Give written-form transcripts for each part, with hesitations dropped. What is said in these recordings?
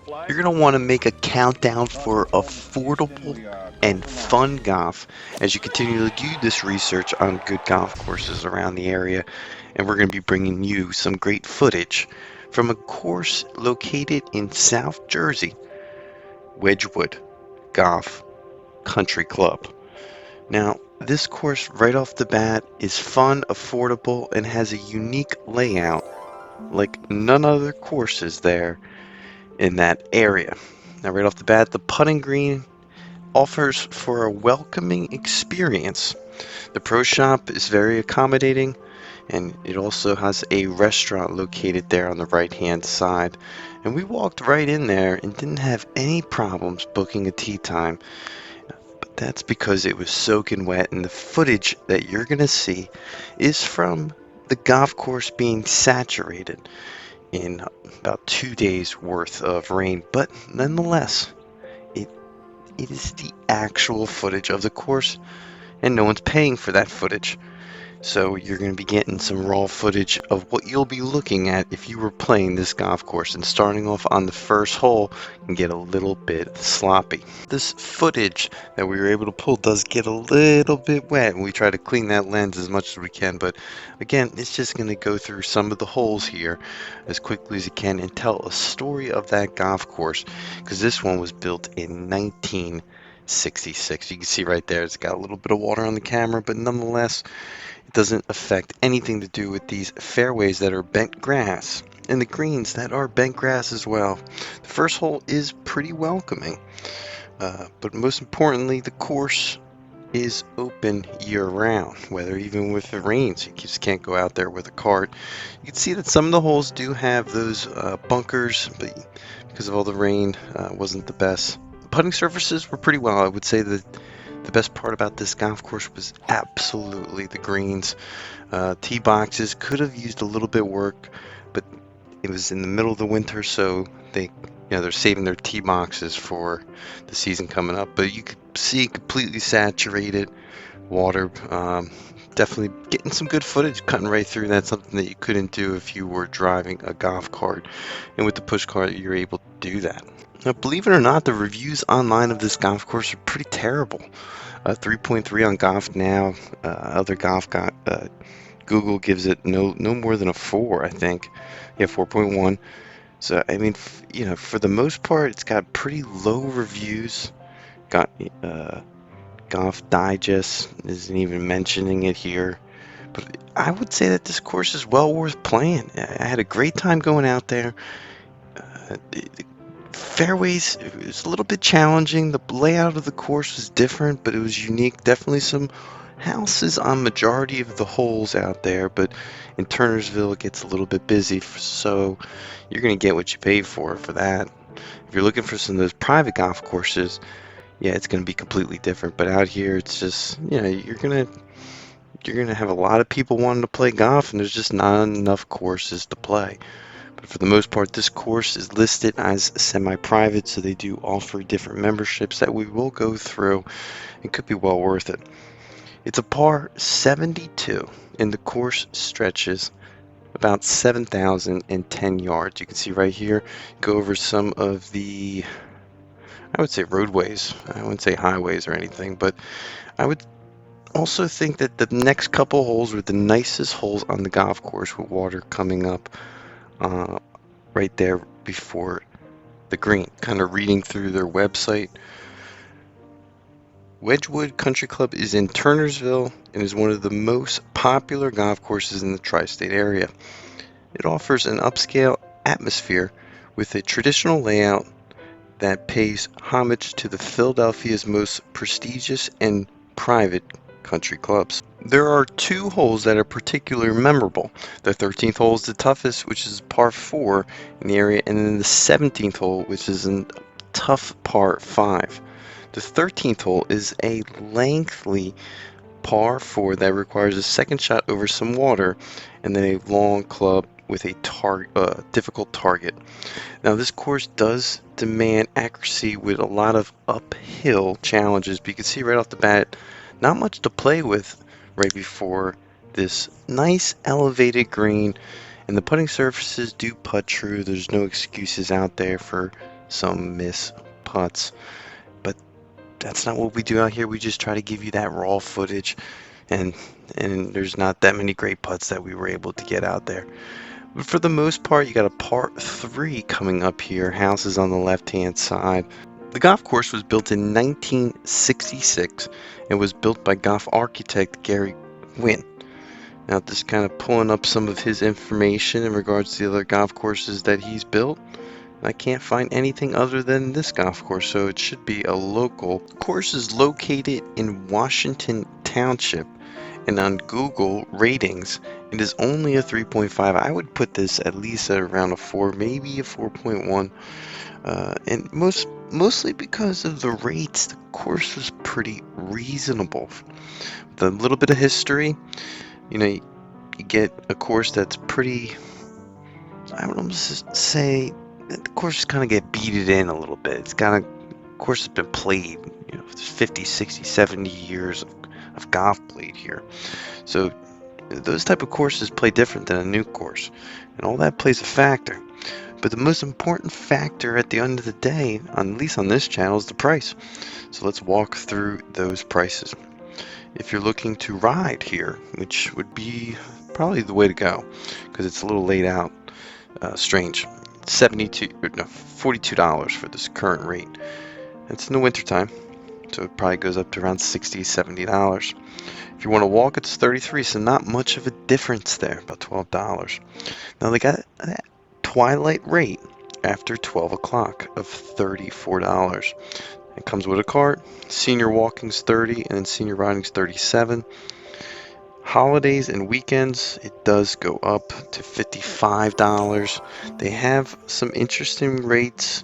You're going to want to make a countdown for affordable and fun golf as you continue to do this research on good golf courses around the area. And we're going to be bringing you some great footage from a course located in South Jersey, Wedgwood Country Club. Now, this course right off the bat is fun, affordable, and has a unique layout like none other courses there in that area. Now, right off the bat, the putting green offers for a welcoming experience. The pro shop is very accommodating, and it also has a restaurant located there on the right hand side. And we walked right in there and didn't have any problems booking a tee time. But that's because it was soaking wet, and the footage that you're going to see is from the golf course being saturated in about 2 days worth of rain. But nonetheless, it is the actual footage of the course, and no one's paying for that footage. So you're going to be getting some raw footage of what you'll be looking at if you were playing this golf course. And starting off on the first hole can get a little bit sloppy. This footage that we were able to pull does get a little bit wet, and we try to clean that lens as much as we can. But again, it's just going to go through some of the holes here as quickly as it can and tell a story of that golf course, because this one was built in 1966. You can see right there it's got a little bit of water on the camera, but nonetheless it doesn't affect anything to do with these fairways that are bent grass and the greens that are bent grass as well. The first hole is pretty welcoming, but most importantly, the course is open year-round, whether even with the rains. You just can't go out there with a cart. You can see that some of the holes do have those bunkers, but because of all the rain, wasn't the best. The putting surfaces were pretty well. I would say that the best part about this golf course was absolutely the greens. Tee boxes could have used a little bit work, but it was in the middle of the winter, so they're saving their tee boxes for the season coming up. But you could see completely saturated water. Definitely getting some good footage cutting right through. That's something that you couldn't do if you were driving a golf cart, and with the push cart you're able to do that. Now, believe it or not, the reviews online of this golf course are pretty terrible. 3.3 on Golf Now. Other Google gives it no more than a 4, I think. Yeah, 4.1. So I mean, for the most part, it's got pretty low reviews. Got Golf Digest isn't even mentioning it here, but I would say that this course is well worth playing. I had a great time going out there. The fairways, it was a little bit challenging. The layout of the course was different, but it was unique. Definitely some houses on majority of the holes out there, but in Turnersville it gets a little bit busy, so you're going to get what you pay for that. If you're looking for some of those private golf courses, yeah, it's going to be completely different. But out here, it's just, you're going to have a lot of people wanting to play golf, and there's just not enough courses to play. But for the most part, this course is listed as semi-private, so they do offer different memberships that we will go through. It could be well worth it. It's a par 72, and the course stretches about 7,010 yards. You can see right here, go over some of the, I would say roadways. I wouldn't say highways or anything, but I would also think that the next couple holes were the nicest holes on the golf course, with water coming up right there before the green. Kind of reading through their website, Wedgwood Country Club is in Turnersville and is one of the most popular golf courses in the tri-state area. It offers an upscale atmosphere with a traditional layout that pays homage to the Philadelphia's most prestigious and private country clubs. There are 2 holes that are particularly memorable. The 13th hole is the toughest, which is par 4 in the area, and then the 17th hole, which is a tough par 5. The 13th hole is a lengthy par 4 that requires a second shot over some water and then a long club with a difficult target. Now, this course does demand accuracy with a lot of uphill challenges, but you can see right off the bat, not much to play with right before this nice elevated green, and the putting surfaces do putt true. There's no excuses out there for some miss putts, but that's not what we do out here. We just try to give you that raw footage, and there's not that many great putts that we were able to get out there. But for the most part, you got a part 3 coming up here. Houses on the left-hand side. The golf course was built in 1966 and was built by golf architect Gary Wynn. Now, just kind of pulling up some of his information in regards to the other golf courses that he's built. I can't find anything other than this golf course, so it should be a local. The course is located in Washington Township, and on Google ratings, it is only a 3.5. I would put this at least at around a 4, maybe a 4.1. And mostly because of the rates, the course was pretty reasonable. With a little bit of history, you get a course that's pretty, I would almost say, the course kind of get beated in a little bit. It's got a course that's been played, 50, 60, 70 years of golf played here. So those type of courses play different than a new course, and all that plays a factor. But the most important factor at the end of the day, at least on this channel, is the price. So let's walk through those prices. If you're looking to ride here, which would be probably the way to go, because it's a little laid out, strange. $42 for this current rate. It's in the wintertime, so it probably goes up to around $60, $70. If you want to walk, it's $33, so not much of a difference there, about $12. Now they got that twilight rate after 12 o'clock of $34. It comes with a cart. Senior walking's $30, and then senior riding's $37. Holidays and weekends, it does go up to $55. They have some interesting rates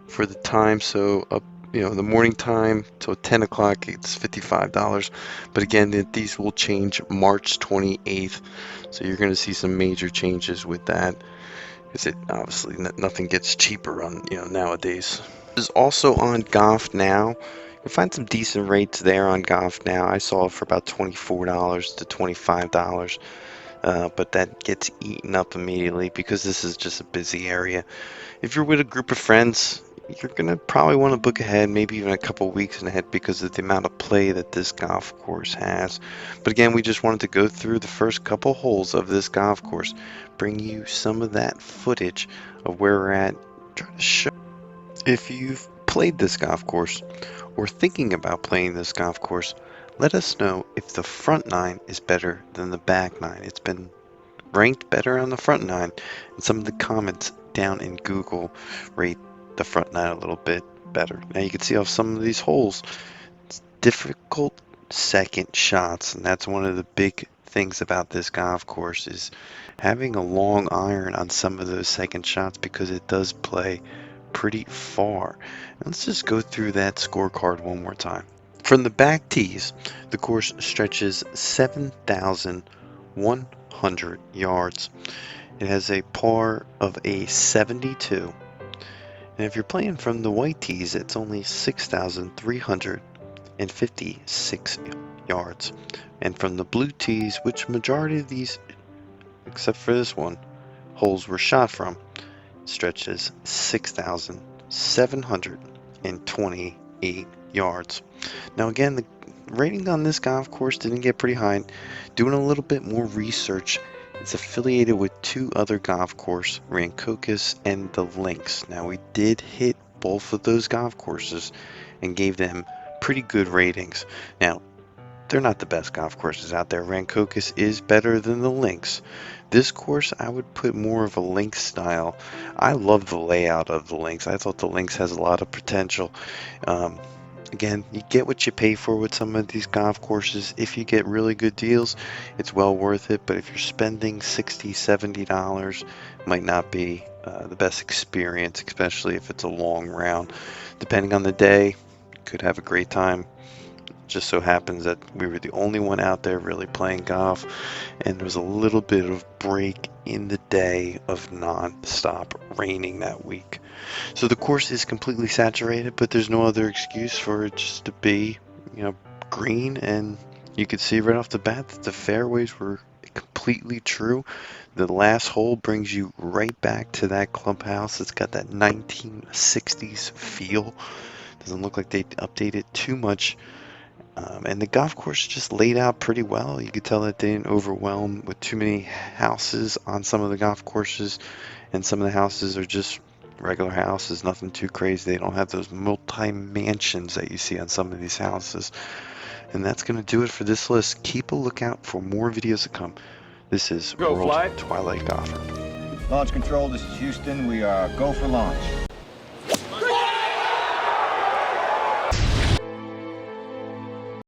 for the time. So up, the morning time till 10 o'clock, it's $55. But again, these will change March 28th. So you're going to see some major changes with that, because it obviously nothing gets cheaper on nowadays. Is also on Golf Now. You can find some decent rates there on Golf Now. I saw it for about $24 to $25, but that gets eaten up immediately because this is just a busy area. If you're with a group of friends, you're gonna probably want to book ahead, maybe even a couple weeks ahead, because of the amount of play that this golf course has. But again, we just wanted to go through the first couple holes of this golf course, bring you some of that footage of where we're at, try to show. If you've played this golf course or thinking about playing this golf course, let us know if the front nine is better than the back nine. It's been ranked better on the front nine, and some of the comments down in Google rate the front nine a little bit better. Now you can see off some of these holes, it's difficult second shots, and that's one of the big things about this golf course, is having a long iron on some of those second shots, because it does play pretty far. Let's just go through that scorecard one more time. From the back tees, the course stretches 7,100 yards. It has a par of a 72. And if you're playing from the white tees, it's only 6,356 yards. And from the blue tees, which majority of these, except for this one, holes were shot from, stretches 6,728 yards. Now again, the rating on this golf course didn't get pretty high. Doing a little bit more research, it's affiliated with two other golf courses, Rancocas and the Links. Now we did hit both of those golf courses and gave them pretty good ratings. Now they're not the best golf courses out there. Rancocas is better than the Links. This course, I would put more of a Links style. I love the layout of the Links. I thought the Links has a lot of potential. Again, you get what you pay for with some of these golf courses. If you get really good deals, it's well worth it. But if you're spending $60, $70, it might not be the best experience, especially if it's a long round. Depending on the day, you could have a great time. Just so happens that we were the only one out there really playing golf, and there was a little bit of break in the day of non-stop raining that week. So the course is completely saturated, but there's no other excuse for it just to be, green. And you could see right off the bat that the fairways were completely completely true. The last hole brings you right back to that clubhouse. It's got that 1960s feel. Doesn't look like they updated too much. And the golf course just laid out pretty well. You could tell that they didn't overwhelm with too many houses on some of the golf courses, and some of the houses are just regular houses, nothing too crazy. They don't have those multi-mansions that you see on some of these houses. And that's going to do it for this list. Keep a lookout for more videos to come. This is Go World flight. Twilight Golfer. Launch control, this is Houston. We are go for launch.